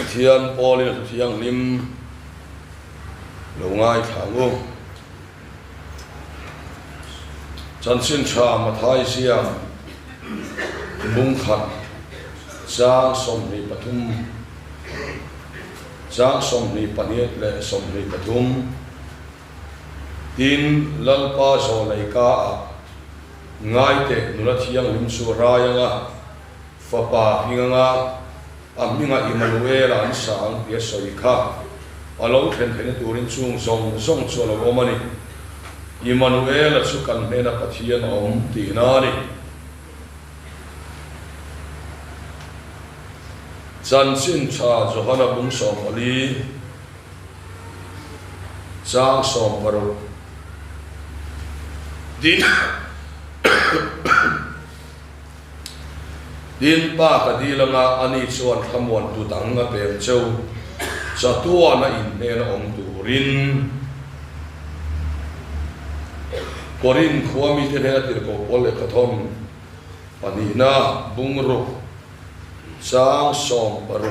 Thian Paulin thiang lim lo ngai thangu chan sin tha ma thai siam bung khat cha som ni pathum cha som ni paniat le som ni pathum tin lalpa so lai ka ngai te nula thiang lim su rayanga fapa hinganga aminga Emmanuela an sang ya soi kha alo then then turin chung song chu lo omani Emmanuela chu kan mena pathian om ti na ni chan sin cha johana bung som ali chang som paru din din pa ka di langa ani chuan thamon tu tanga pem cheu sa tua na in ne na om tu rin korin khwami te ne tir ko pole ka thom pani na bungru sang som paru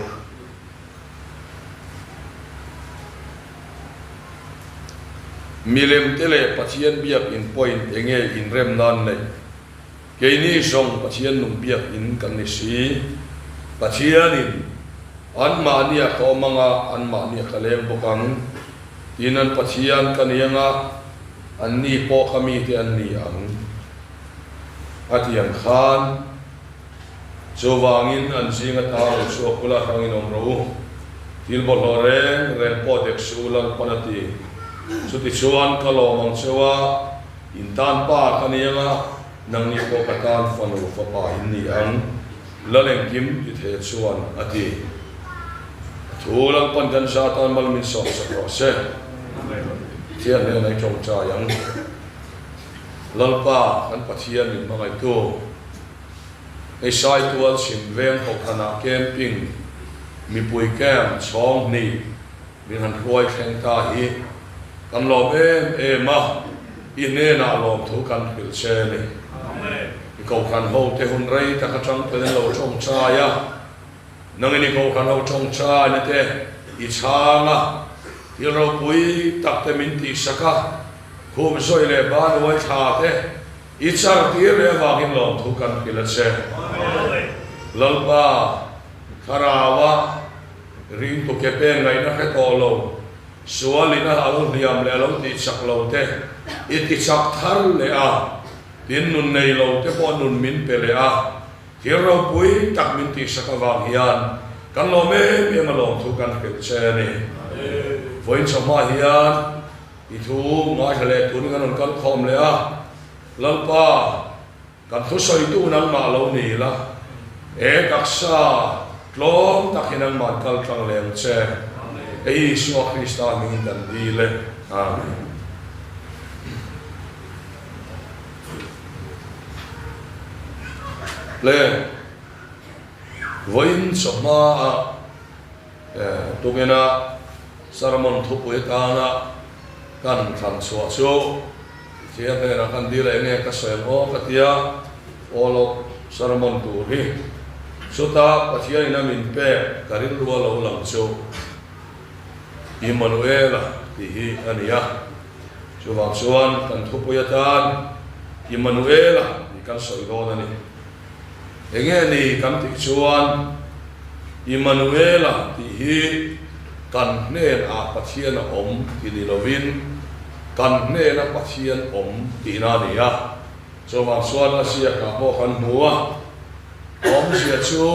milem tele pathian biak in point enge in rem nan nei keini song pathian nung biak in kan ni si pathianin an ma nia ko manga an ma nia kalem bokang tinan pathian kanianga an ni po kami te an ni ang atian khan chowangin an singa ta so kula hangin omro tilbol hore ren po dek sulang panati suti chuan kalomang chewa intan pa kanianga nang ni ko katan fanu fa pa inni ang laleng kim ithe chuan ati thulang pandan satan malmin so sa prose thian ne nai chong cha yang lalpa an pathian ni mangai tu ei Saitual Chhim veng Kohhran camping mi pui kem chong ni min han roi Thangtea hi kan lom ma ine na lom thu kan pil che ni Kohhran ho te hun rei ta ka chang pe lo chong cha ya nang ni Kohhran ho chong cha ni te I changa I ro pui tak te min ti saka khum soi le ba wai tha te I char ti le wa kin lom thu kan pil che lalpa kharawa ring to ke pe ngai na he to lo sualina alo niam le lo ti chak lo te I ti chak thar le a tin nun nei lo te po nun min pele a hiro pui tak min ti sakawang hian kan lo me me ma lo thu kan ke che ni voin chama hian I thu ma hale tun kan kan khom le a lalpa kan thu soi tu nang ma lo ni la e kaksa klom takinang man kal tang leng che e Isu Krista min dan dile amen le voin choma tungena saramon thupu etana kan than chua chu chia ne ra kan dile ne ka semo ka tia olo saramon tu hi suta pathian ina min pe karin ruwa lo lang chu Emmanuela ti hi ania chuwang chuan kan thupu etan Emmanuela ni kan soi do na ni enge ni kam ti chuan Emmanuela ti hi kan ne a pathian om ti ni lovin kan ne na pathian om ti na ni ya chuwang chuan a sia ka bo kan nuwa om sia chu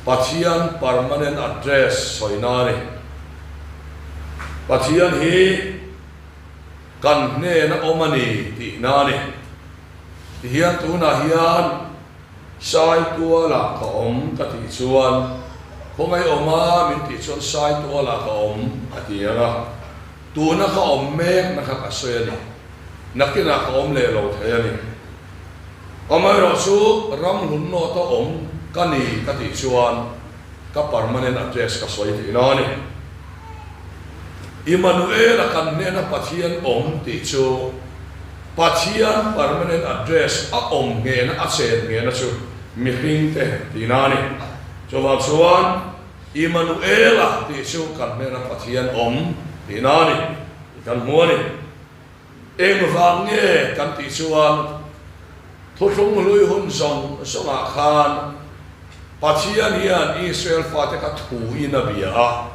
pathian permanent address soina ni pathian hi kan ne na omani ti na ni hian tu na hian Saitual ka om ka ti chuan khongai oma min ti chuan Saitual ka om atiara tu na ka om mek na ka asoi ni nakina ka om le lo thaya ni omai ro chu ram hun no to om kani ka ti chuan ka permanent address ka soi ti na ni Emmanuela kan ne na pathian om ti chu pathian permanent address a om nge na a chen nge na chu mi hring te ti na ni chuan Emmanuela ti chu kan ne na Pathian ti na ni kan mo ni em vang nge kan ti chuan thu thung lui hun song songa khan Pathian hian Israel fa te ka thu in a bia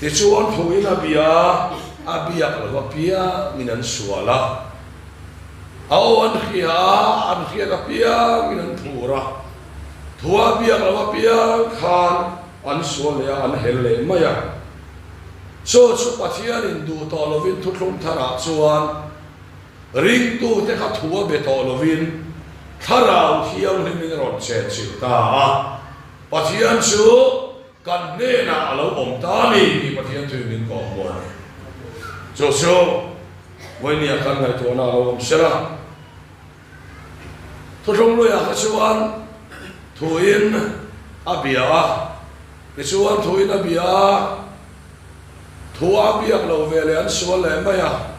ti chuan thu in a bia la pia minan suala au an khia la pia minan thura thua bia la pia khan an suala an helle maya so Pathian in du to lovin thu thung thara chuan ring tu te ka thua be to lovin tharau hiam hin ron che chita Pathian chu kan ne na alo om ta ni ki Pathian tu min ko mo so when ya kan ngai to na alo om sera thu thung lo ya ka chuan thuin abia ke chuan thuin abia thua biak lo vele an sual le maya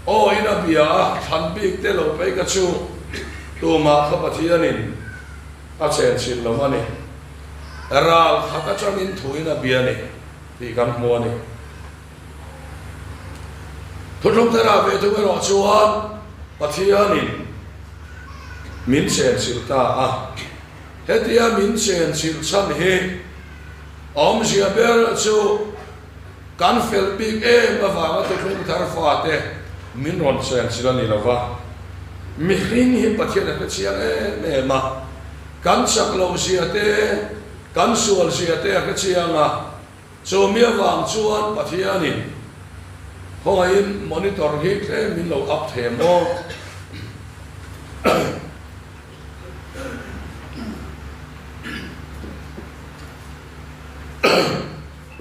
o ina bia than bik te lo pe ka chu tu ma kha Pathianin a chen chin lo mani ral khata chamin thuina bia ni ti kan mo ni thulung tara ve tu ro chuan Pathianin min chen sil ta hetia min chen sil chan he om zia ber chu kan fel big bawanga thulung tar fa te min ron chen sil ni lova mi hring hi Pathian ka chiang ma kan sak lo sia te kan sual sia te ka chianga so mi wang chuan Pathianin hoin monitor hi te min lo up the mo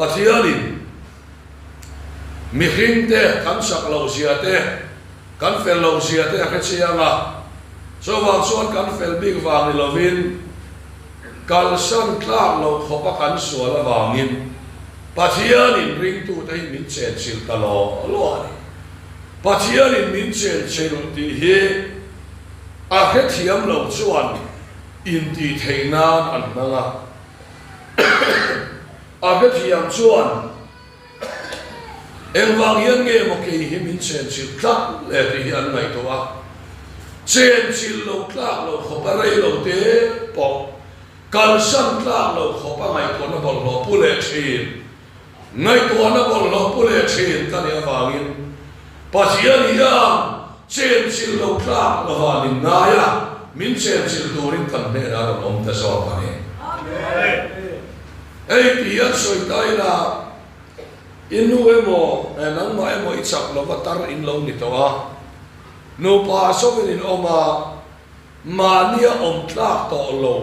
Pathianin mi hring te kan sak lo sia te kan fel lo sia te ka chianga so wang chuan kan fel big wang ni lovin kal san tlang lo khopa kan sual wangin Pathianin ring tu te min chen sil ta lo ani Pathianin min chen sil ti he a he thiam lo chuan in ti theinan an nanga a he thiam chuan en wang yan nge mo ke hi min chen sil tlak le ti hi an ngai to chen sil lo tlak lo khopa rei lo te po kal san tlak lo khopa ngai ko na bol lo pu le thin ngai to na bol lo pu le thin ta ni awangin Pathian hian chen sil lo tlak lo wanin na ya min chen sil turin kan ne na rom ta so ka ni amen ei ti ya soi tai na inu emo nang ma emo ichak lo batar in lo ni to no pa so in oma mania om tlak to lo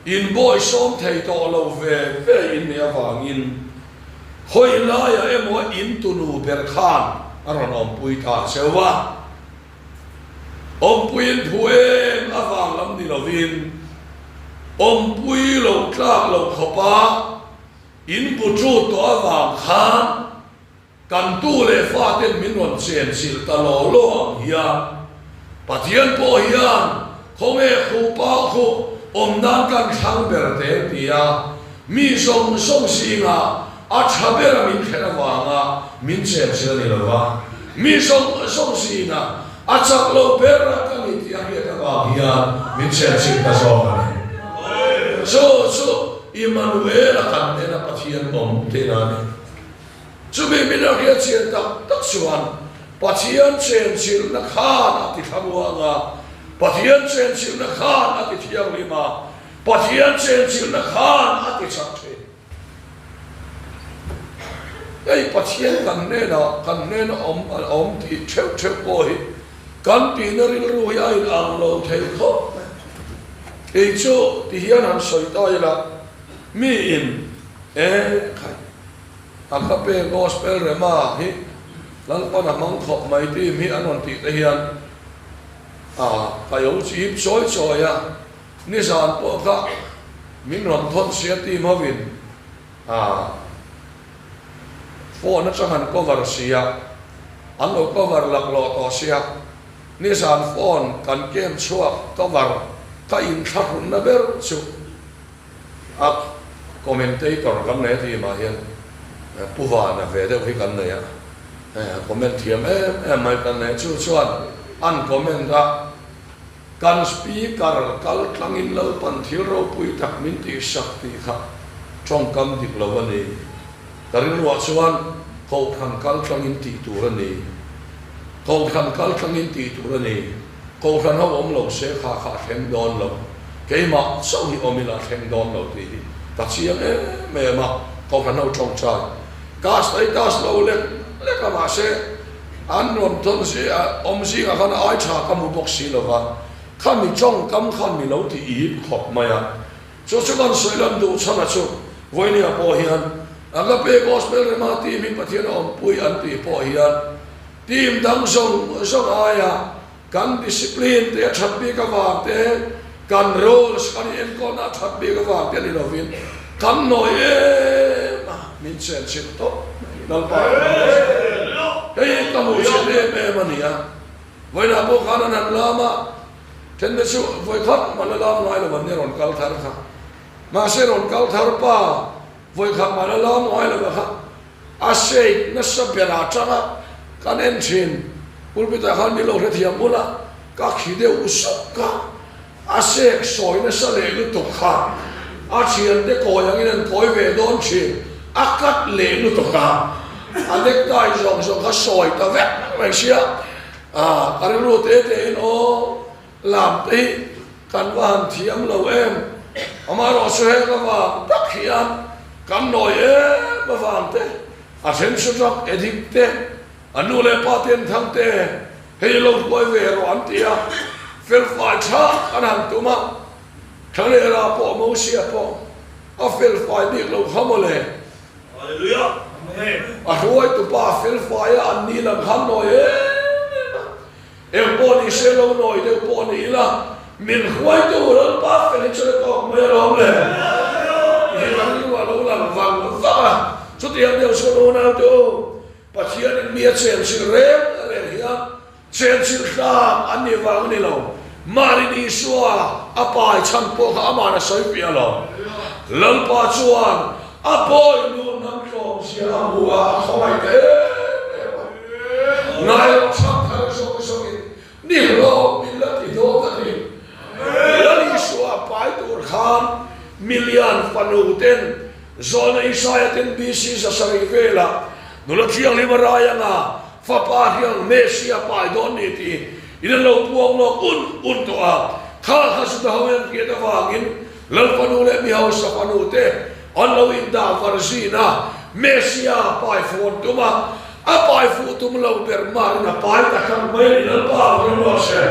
in boy som thei to lo ve in ne awangin hoi la ya emo in tu nu ber khan aron om pui ta sewa om pui thuem awang lam ni lovin om pui lo tlak lo khopa in bu chu to awang khan kan tu le fa ten min ron chen sil ta lo lo hian Pathian po hian khome khu pa khu om nan kan thang ber te pia mi song singa a thabera min khera wanga min chen sil ni lova mi song singa a chak lo ber ka ni ti a ta wa hian min chen sil ta so ka so Emmanuela kan ne na Pathian om te na ni chu me min a ria chen tak chuan Pathian chen sil na khan ati thamuanga Pathian chen sil na khan ati thiang lima Pathian chen sil na khan ati chakhe ei Pathian kan ne na om ti theu ko hi kan pi na ri ru ya in ang lo thei kho ei chu ti hian han soi ta ila mi in khai Agape gospel Rhema hi lan pa na mang khop mai ti mi anon ti te hian ka yo chi choi ya ni san po ka min ron thon sia ti ma win phone na changan cover sia an lo cover lak lo to sia ni san phone kan kem chuak cover ka in thakun na ber chu commentator kan ne ti ma hian puwa na ve de hi kan ne ya comment thiam mai kan ne chu chuan an comment da kan speaker kal tlangin lo pan thil ro pui tak min ti sakti kha trong kam dik lo ani tarin wa chuan Kohhran kal tlangin ti tur ani Kohhran kal tlangin ti tur ani Kohhran ho om lo se kha thleng don lo keima so hi omila thleng don lo ti ta chiang me ma Kohhran ho trong chai gas lo le ka ma se an ron ton se om si ka kan ai cha ka mu bok si lo wa khan mi trong kam khan mi lo ti i khop ma ya so kan soilam du chana chu voini a po hian Agape gospel Rhema team in Pathianni om pui an ti po hian team dang song aya kan discipline te thatbi ka wa te kan roles kan en ko na thatbi ka wa te ni lovin kan noi min chen chen to dal pa ei tamu che me mania voina po kana nan lama ten de chu voi khat man lam ngai lo man ne ron kal thar kha ma se ron kal thar pa voi khat man lam ngai lo kha a se na sa bera changa kan en chin pulpita khan mi lo re thiam mula ka khide usap ka a se soi na sa le lu to kha a chian de ko yang in koi ve don chin a kat le lu to kha a dek tai zong kha soi ta ve mai sia kan ru te in o làm tí kan van thiam lo em amaro se ka va tak hian kan noi ma van te a sen su rak edik te anu le paten Thangtea hei lo koi ve ro an tia fel fai cha kan han tuma thale ra po mo sia po a fel fai dik lo khamole hallelujah amen a roi tu pa fel fai an ni la khan noi em boni se lo noi de boni la min khwai tu lo pa fel chole ko me lo le ni la ni wa lo la vang lo fa chu tiam de so lo na tu Pathianni mi chen sil re hian chen sil ta an ni wang ni lo mari ni suwa apai chan po kha amana soi pia lo lam pa chuan apoi nu nam tong sia huwa khoi te nai lo chak thar so ni lo min la ti do ta ni la ni suwa pai tur khan million panuten zona Isaiah ten BC sa sari vela nulo chiang limaraya nga fa pa hiang Mesia pai don ni ti ina lo puang lo un to a kha su da hawen ki da wangin lal panu le mi haus sa panu te on lo in da farzina Mesia pai fon tuma a pai fu tum lo ber mar na pai ta kan mai na pa ro se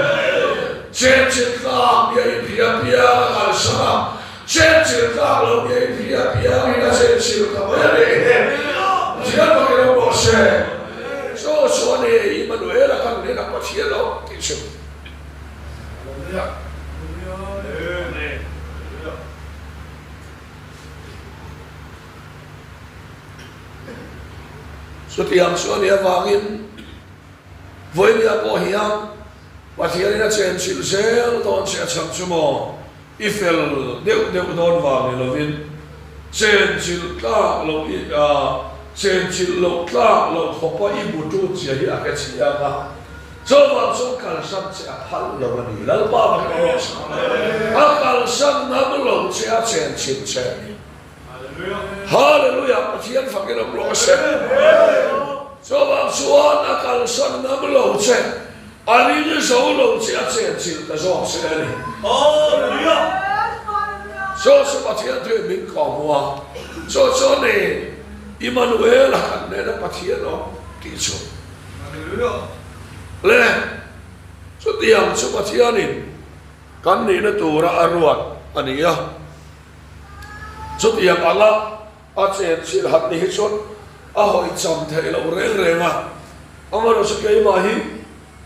chen ta ya pia al sama chen ta lo ya pia ina chen ta mai le Siapa yang berse? So ni Emmanuela kan ni nak pasien lo tisu. So tiang so ni avangin, voi ni apo hiang, pasien ni chen silsel don se cham chumo, ifel deu don vang ni lovin, chen sil ka lo chen chil lo tla lo khopa I butu chia hi aka chia ka so ba so kal sam chia phal lo ni lal ba ba ko a kal sam na lo chia chen chil che hallelujah pathian fakir lo se so ba suan a kal sam na lo che ali ni so lo chia chen chil ta so se ni hallelujah so pathian tu min ko wa so ni Emmanuela kan ne da Pathianni ti chu le so tiang so Pathianni kan ni na tura arwat ania so tiang ala a chen sil hat ni chon a hoi cham the lo re ma amaro so ke ma hi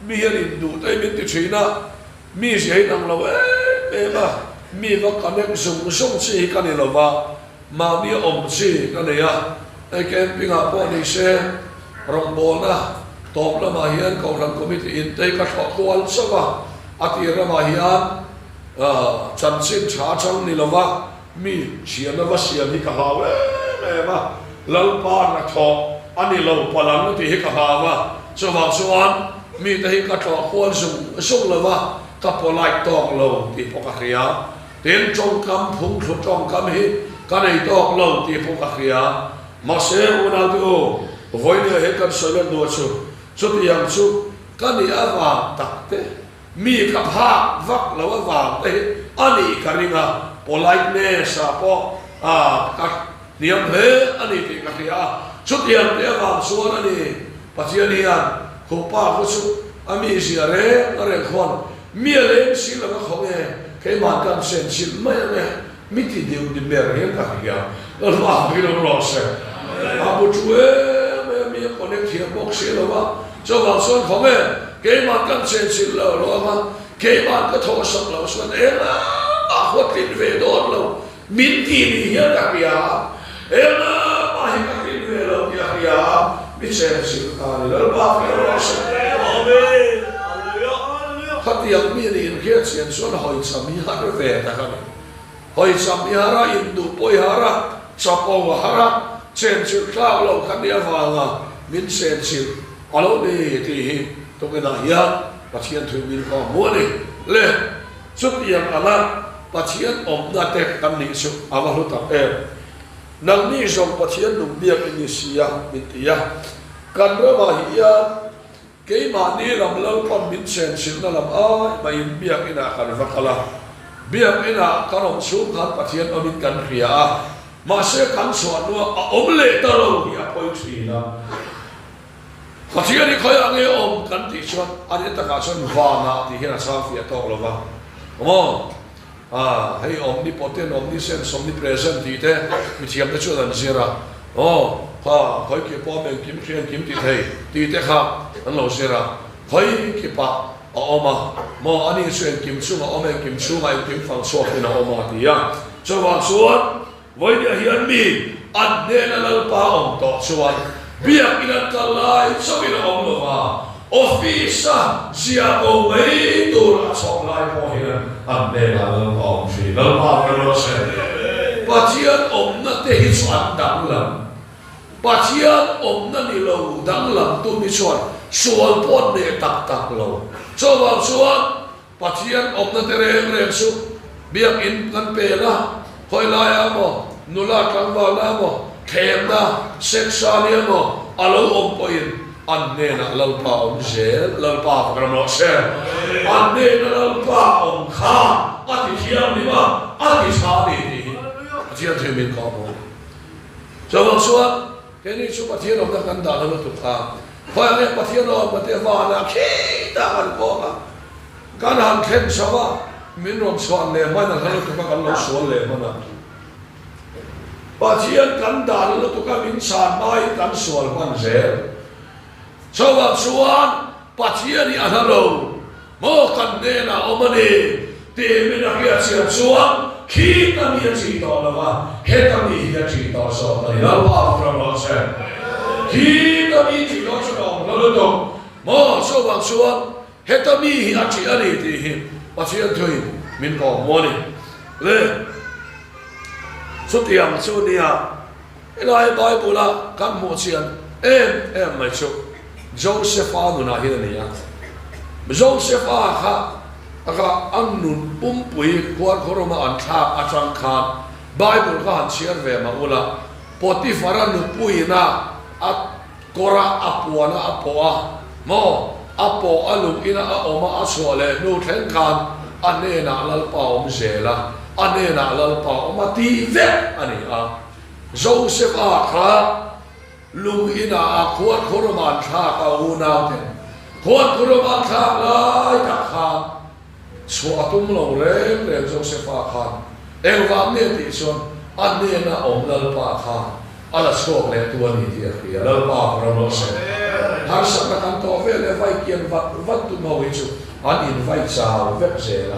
mi hian du tai min ti china mi sei nang lo ba mi va kan ne sung chi kan ni lo ba ma mi om chi kan ne ya ai ken pinga po ni se rong bol na top la ma hian Kohhran committee in te ka thol sawa ati ra ma hian chan sin cha chang ni lova mi sian na vasian hi ka hawa ma lalpa na tho ani lo palang ti hi ka hawa so wa suan mi ta hi ka tho khol sung lawa ka polai tong lo ti po ka khia ten trong kam phung thu trong kam hi ka nei tong lo ti po ka khia ma se una tu voi ne he kan so len do chu ti yang chu ka ni awa tak te mi ka pha vak lo wa te ani ka ringa polai ne sa po ka niam he ani ti ka khia chu ti yang te wa suan ani Pathianni an ko pa ko chu ami sia re are khon mi le si la ko nge ke ma kan sen si ma ne mi ti de de mer he ka khia lo ma ki lo ro se a bu chu e mi ko ne ki box se lo wa cho wa son ko nge ke ma kan sen si lo lo ma ke ma ka tho sok lo suan e na a ho tin ve do lo min ti ni ya ka khia e na ma hi ka tin ve lo ya khia mi sen si ka lo ba ki lo se amen Pathianni mi ni kia chen suan hoi sami hara ve ta kan hoi sami hara indu poi hara chapo hara chen chu klau lo kan dia wanga min sen chi alo ni ti hi to ke na ya Pathian thu min ko mo ni le chut yang ala Pathian om na te kan ni su awa lu ta e nang ni jong Pathian nung bia ni sia min ti ya kan ro ma hi ya cái mà đi làm lâu con biến sen xin nó làm ai mà in biết cái nào cần vật là biết cái nào có đồng số khán Pathian ở bên cạnh kia mà sẽ khán soạn nữa ôm lệ tao lâu thì áp ôi gì đó Pathian đi khơi anh ấy ôm cắn thì chọn anh ấy tất cả chọn vàng thì hiện là sao phía tao lâu vàng đúng không hay ôm đi Pathian ôm đi sen ôm đi present thì thế mình chỉ làm được chuyện gì ra khơi kia bỏ mình kiếm khiên kiếm thì thế khác anh lâu xưa ra khơi kia pa mà anh ấy xuyên kiếm xuống mà anh kiếm xuống anh kiếm phẳng xuống thì nó mà thì cho vào xuống với địa hiền mi anh nên là lâu pa ông tọt xuống biết cái là cái lại sao bị nó ông lâu mà office xia bộ mấy đồ là xong lại bỏ hiền anh nên là lâu pa ông gì lâu pa cái đó sẽ Pathian ông nó thể hiện soạn đẳng lắm Pathian ông nó đi lâu đẳng lắm tôi đi soạn soal pon ne tak lo so wa soal Pathian om na tereng su biak in kan pe la khoi la ya mo nula kan wa la mo khem na sexual mo alo om po in an ne na lal pa om zel lal pa kram no se an ne na lal pa om kha ati hiam ni ma ati sa ni Pathian the min ka mo so wa soal ke ni su Pathian om na kan da lo tu ka Khoa nghe Pathian rồi mà tiền vào là khi ta ăn có mà cái hàng khen sao á mình làm soạn lệ mà nó không có cái lâu soạn lệ mà nó Pathian cắn đàn nó tụi cái mình sàn mai cắn soạn quan dễ sau đó soạn Pathian đi ăn lâu mô cắn nè là ông đi tìm mình là kia chuyện soạn khi ta miễn gì đó là mà hết ta miễn gì đó sao ta đi đâu vào trong đó xem khi ta mi chỉ nói cho nó nó được mà số bằng số hết ta mi hi ăn chỉ ăn đi thì Pathian thôi mình có mua này lên số tiền số đi cái này bài bù là cán bộ tiền em mày chụp Joseph nó hi này Joseph anh nun bui quạt khổ mà anh tháp anh trăng khan Bible có anh share về mà ula Potiphar nun bui na at kora apuana apoa mo apo alum ina oma asole no thlen kan anena lalpa om zela anena lalpa oma ti ve ani Joseph kha lum ina akhuat khoroman kha ka una te khuat khoroman kha lai ka kha suatum lo le Joseph kha elwa ne ti son anena om lalpa kha ala sok le tua ni dia kia la pa para no se har sa ka kan to ve le vai kian vat tu no wi chu an invite sa ve se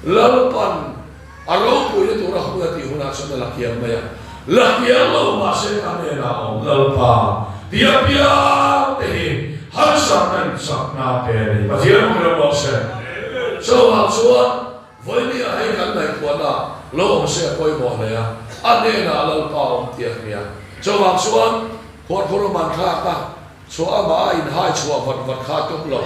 la pan aro pu ye tu ra hu ti huna sa la kia ma ya la kia lo ma se ka ne na om la pa dia pia te har sa kan sa na pe ni pa dia mo no se so ha so voi ni ai kan nai ko na lo om se koi mo le ya ane na lo pa om tia nia so wang suan khor man kha ka so ama in hai chua wat kha tum lo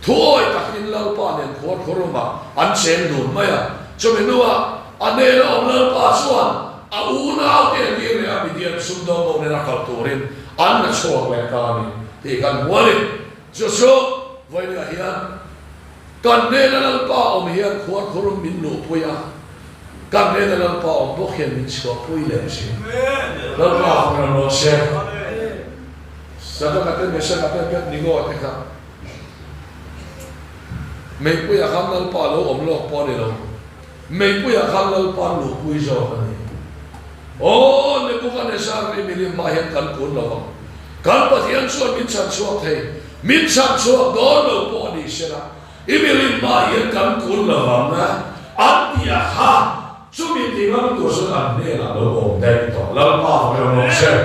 thôi takin lo pa nen khor ma an sen dun ma ya so me nuwa ane na om lo pa suan a una au te ni re a bidian sum do mo ne na kal turin an na so le ka ni ti kan wali so voi ni hian kan ne na lo pa om hian khor min nu puya kan ne na lo pa om bo hian min so pui le si lo pa na no se sa ka te me sa ka te ni go te ka mấy bữa giờ khám lâu pa lâu ổn lâu pa đi lâu mấy bữa giờ khám lâu pa lâu bui zo cái này ô nếu cũng cái này sao thì mình mà hiện cần cuốn lâu cần Pathian suốt mình sản xuất thế mình sản xuất đó lâu pa đi xem mình mà hiện cần cuốn lâu mà anh đi ha số mình thì nóตัวsố anh này là lâu ổn đây thôi lâu pa phải lâu xem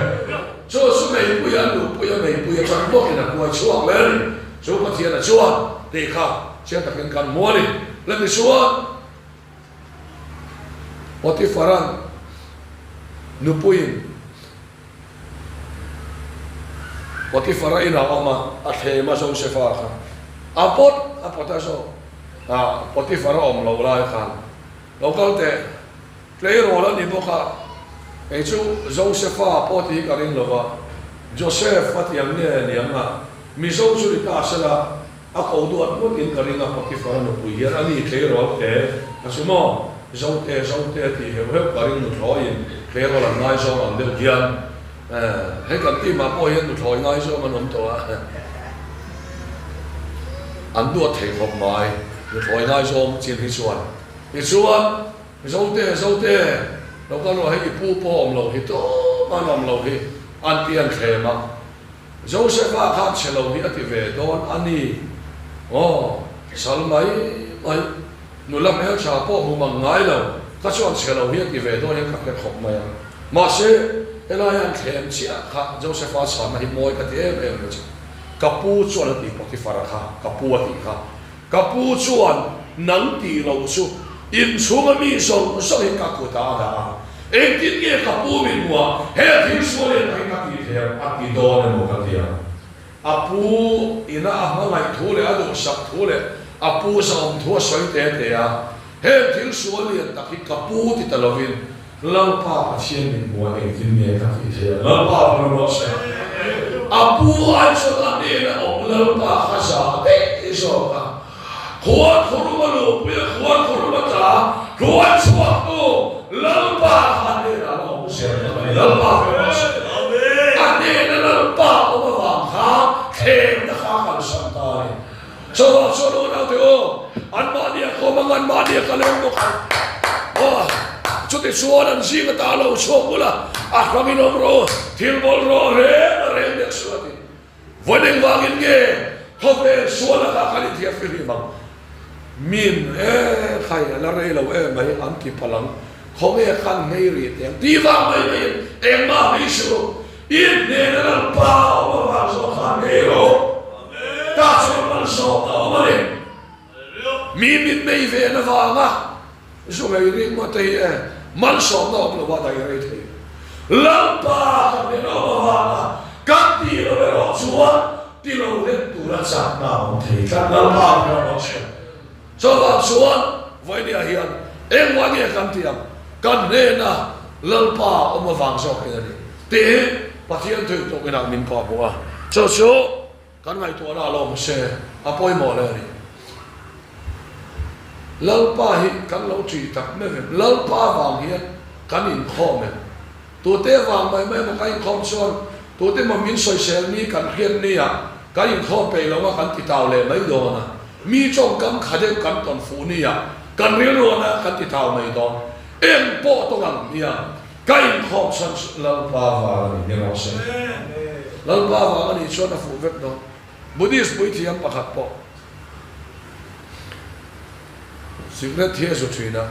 số mấy bữa giờ lâu mấy bữa giờ chẳng có cái nào quay suốt lên số Pathian là suốt thì không siya takin kan mori lagi suan Potipharan nupuin Potiphara ina ama athema so sefa kha apot aso Potiphara om lo lai khan lokal te play role ni boka e chu Josepha poti karin lova Joseph Pathianni ni anga mi so chu ta sala a ko duat mo tin karinga Potiphar no puier ani tleiro te asumo zote ti he karin no thoi tleiro la ngai so ang de gian he kan ti ma po hian no thoi ngai so man om to a an duat thei khop mai no thoi ngai so chin hi chuan zote lo ka lo he pu po om lo hi to man om lo hi an tian thema Joseph a khat chelo hi ati ve don ani salmai ai nulam hel cha po hu mang ngai lo ka chuan chelo hi ati ve don he ka khop mai ma se elayan thlem chia kha Joseph a sa ma hi moi ka te em ka pu chuan ati Potiphar kha ka pu ati kha ka pu chuan nang ti lo chu in chunga mi so hi ka ku ta da em tin nghe ka pu min wa he thi so le ka ti the ati don mo ka ti apu ina ahma ngai thu le adu sak thu le apu som thu soi te a he thil sual li ta ki kapu ti talovin lau pa Pathian min mo e tin me ka ti the lau pa no se apu ai so ta ne na om lau pa kha sa te so ka khuat khuru ma lu pu khuat khuru ma ta khuat suak tu lau pa kha ne na om se lau pa no se ane na lau pa o ma thêm đã khá khăn sẵn tài so lo nào thì anh mà đi không mà anh mà đi cái lên một chút thì xua đàn gì người ta lâu xua cũng là kami nom ro thiên bol ro re được xua thì với những vàng nghe không phải xua là cả cái thiệt phi bằng min khai là re lâu mấy anh kịp palang không phải khăn ngay riết em đi vào mấy em mà bị xua in ne na pa o ma so khan ne ro ta so man so o ma le mi mei ve na va ma so ngai ring ma te man so na o wa dai re te la pa ne no va ma ka ti lo ro chua ti lo le tu la sa na o te ka la pa no se so va suan voi dia hian em wa ge kan tiam kan ne na la pa o ma vang so ke ni te Pathian tu tu kena min pa boa. So kan ngai tu ala lo se apoi mo le ni. Lau pa hi kan lo chi tak me ve. Lau pa wang hi kan in khom me. Tu te wang mai mai ma kai khom son. Tu te ma min soi sel ni kan hian ni ya. Kai in khom pe lo ma kan ti taw le mai do na. Mi chong kam khade kan ton fu ni ya. Kan ri ro na kan ti taw mai do. Em po to ngam ni ya. Kain khom san lau pa wa ni ne se lau pa wa ni chona fu vet no Buddhist pui thiam pakhat po secret thia so thina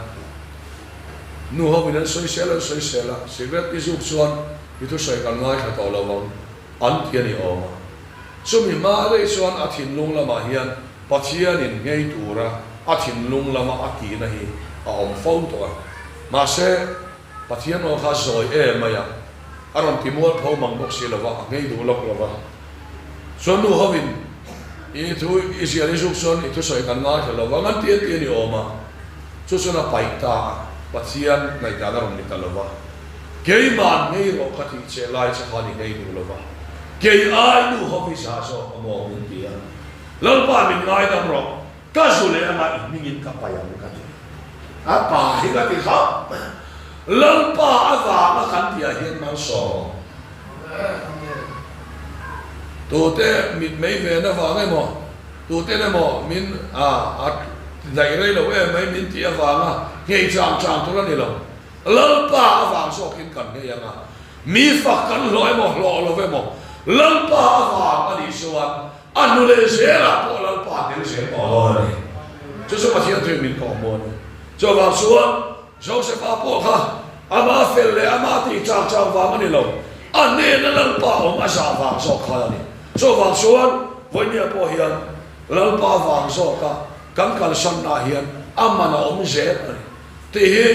nu ho min soi sela secret is up chuan mi tu soi kan ngai tha to lawang an thia ni oma so mi ma le chuan a thin lung lama hian Pathian in ngei tura a thin lung lama a ki na hi a om fo to mà sẽ Pathianni khá rồi maya aron timol phau mang bok silova ngay du lok lova son nu hovin i thu Israel son i thu soi kan nga lova ngan tie tie ni oma chu suna paita Pathian ngai ta ron ni talova kei man ngay ro khati che lai cha khani ngay du lova kei ai nu hovi sa so amo min tia lalpa min ngai dam ro ka su le ma mingin ka payam ka apa hi ka ti kha lalpa ava ma kan tia hian mang so tu te mit mei ve na va ngai mo tu te na mo min dai rei lo mai min tia va nga ngei chang chang tu ni lo lalpa ava so kin kan nge yang mi fa kan loi mo lo ve mo lalpa ava ani suan anu le zela po lalpa del se po lo ni chu so pa thian thoi min ko mo ni cho va suan Joseph apo kha ama felle ama ti chang chang va mani lo ane na lalpa o ma sa va so kha ni so va suan voi ni apo hian lalpa va so ka kan kal san na hian ama na om je ti hi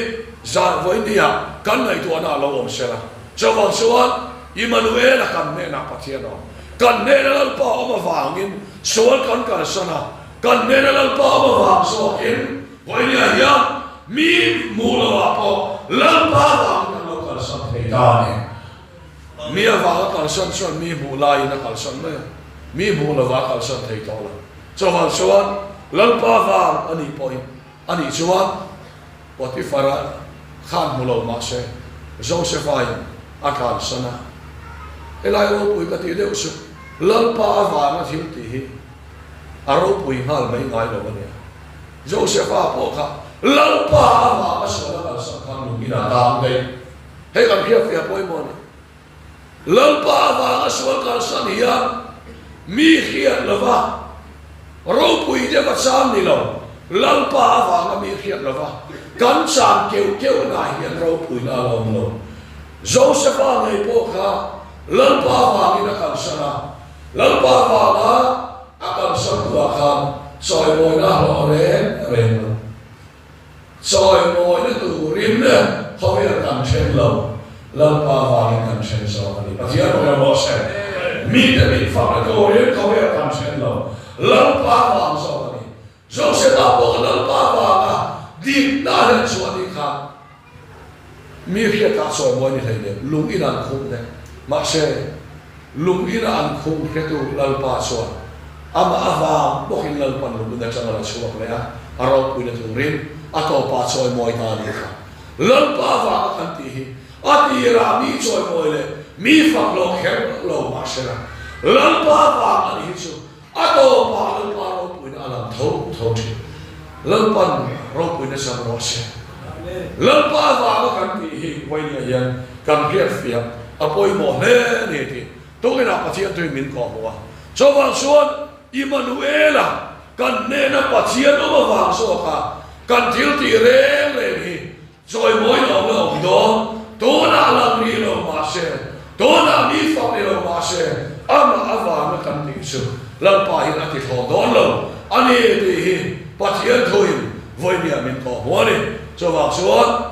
za voi ni ya kan nai tu na lo om se la so va suan Emmanuela kan ne na Pathianni kan ne na lalpa o ma vangin suan kan kal sana kan ne na lalpa o ma vang so in voi ni hian mi mula wapo lalpa wang na lo kalsan Thangtea mi awa kalsan son mi mula ina kalsan me mi mula wa kalsan Thangtea la so wang suan lalpa wang ani point ani suan Potifara khan mulo ma se Joseph ai akal sana elai ro pui ka ti de usu lalpa wang na thil ti hi aro pui hal mai ngai lo ne Joseph apo kha lalpa ava asala kalsan kan lumina tam dei hei kan khia fia poi mo ni lalpa ava asala kalsan hian mi khia lova ro pui de va sam ni lo lalpa ava nga mi khia lova kan sam keu keu na hian ro pui na lo Joseph ngai po kha lalpa ava ni na kalsana lalpa ava akal san wa khan soi moi na lo ren soi moi na tu rim na khoi kan chen lo lalpa vang kan chen so ani Pathianni na mo se mi de mi fa ko rim khoi kan chen lo lalpa vang so ani Joseph apo lalpa vang di na hen so ani kha mi khia ta soi moi ni thai de lung in an khum de ma se lung in an khum ke tu lalpa so ama ava bokin lalpa lu da chang la so le a aro pu na tu rim ato pa choi moi ta ni kha lalpa va kan ti hi ati ra mi choi moi le mi fa lo khem lo ma se la lalpa va ani chu ato pa lalpa ro pu na alam tho thi lalpa ro pu na sam ro se lalpa va kan ti hi voi ni yan kan khia fia apoi mo he ni ti to ke na Pathianni tu min ko wa cho wa suan Emmanuela kan ne na Pathianni ma wa so ka kan thil ti reng le hi choi moi lo do to na lam ni lo ma se to na mi fa ni lo ma se ama ava na kan ti su lam pa hin ati tho don lo ani ti hi Pathianni thoi voi ni min ko ho ni cho wa suan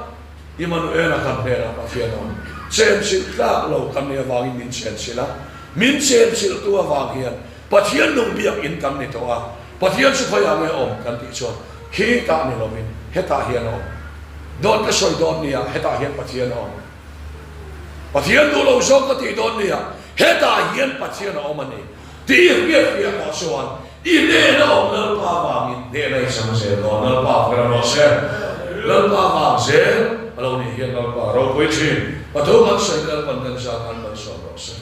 Emmanuela kan pe ra Pathianni sem sil ta lo kan ne wa min chen sila min sem sil tu wa hian Pathianni nong biak in kan ni to a Pathianni su phai ame om kan ti chuan khi ta ni lo min heta hian om don ka soi don nia heta hian Pathianni om Pathianni lo zo ka ti don nia heta hian Pathianni om ani ti biak biak ko suan i ne na om na pa wa min ne na sam se don na pa fra no se la pa wa se alo ni hian na pa ro pui chin patho kan sai kan pan kan sa kan so ro se